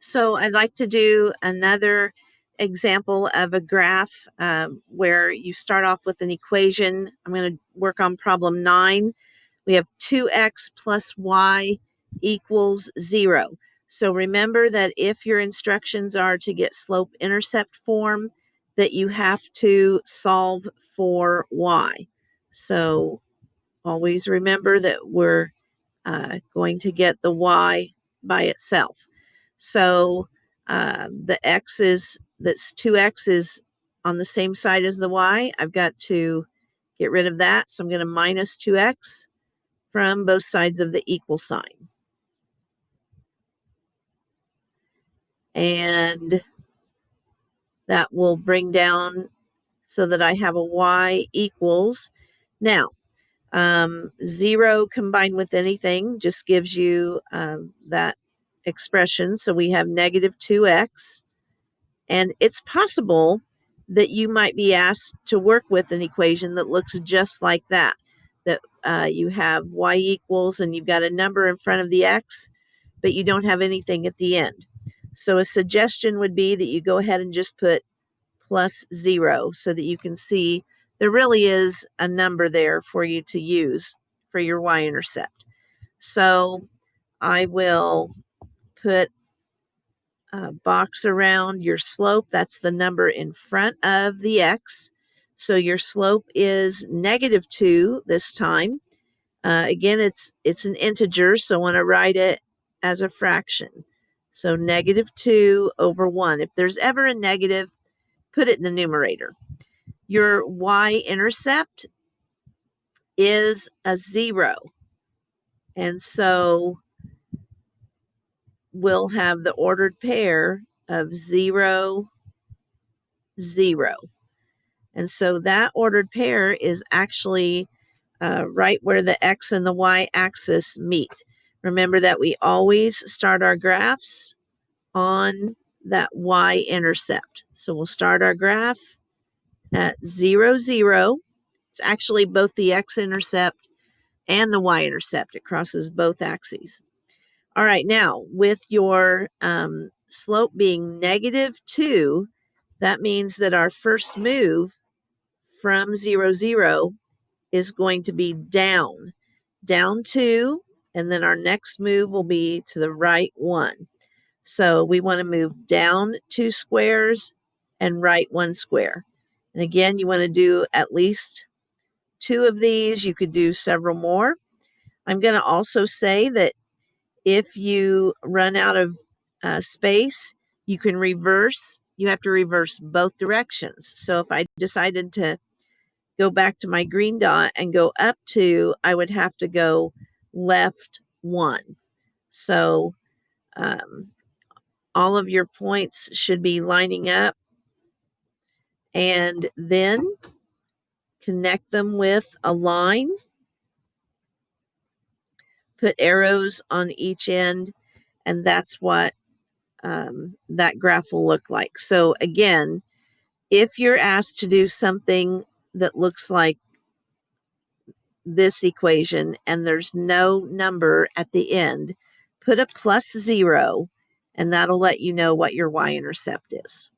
So I'd like to do another example of a graph where you start off with an equation. I'm going to work on problem 9. We have 2x plus y equals 0. So remember that if your instructions are to get slope-intercept form, that you have to solve for y. So always remember that we're going to get the y by itself. So the x is, that's 2x is on the same side as the y. I've got to get rid of that. So I'm going to minus 2x from both sides of the equal sign. And that will bring down so that I have a y equals. Now, 0 combined with anything just gives you that expression. So we have negative 2x. And it's possible that you might be asked to work with an equation that looks just like that. That you have y equals and you've got a number in front of the x, but you don't have anything at the end. So a suggestion would be that you go ahead and just put plus 0 so that you can see there really is a number there for you to use for your y-intercept. So I will put a box around your slope. That's the number in front of the x. So your slope is negative 2 this time. Again, it's an integer, so I want to write it as a fraction. So negative 2 over 1. If there's ever a negative, put it in the numerator. Your y-intercept is a 0. And so we'll have the ordered pair of 0, 0. And so that ordered pair is actually right where the x and the y axis meet. Remember that we always start our graphs on that y-intercept. So we'll start our graph at 0, 0. It's actually both the x-intercept and the y-intercept. It crosses both axes. All right, now with your slope being negative 2, that means that our first move from 0, 0 is going to be down 2, and then our next move will be to the right 1. So we want to move down 2 squares and right 1 square. And again, you want to do at least 2 of these. You could do several more. I'm going to also say that if you run out of space, you can reverse. You have to reverse both directions. So if I decided to go back to my green dot and go up 2, I would have to go left 1. So all of your points should be lining up, and then connect them with a line. Put arrows on each end, and that's what that graph will look like. So again, if you're asked to do something that looks like this equation and there's no number at the end, put a plus 0, and that'll let you know what your y-intercept is.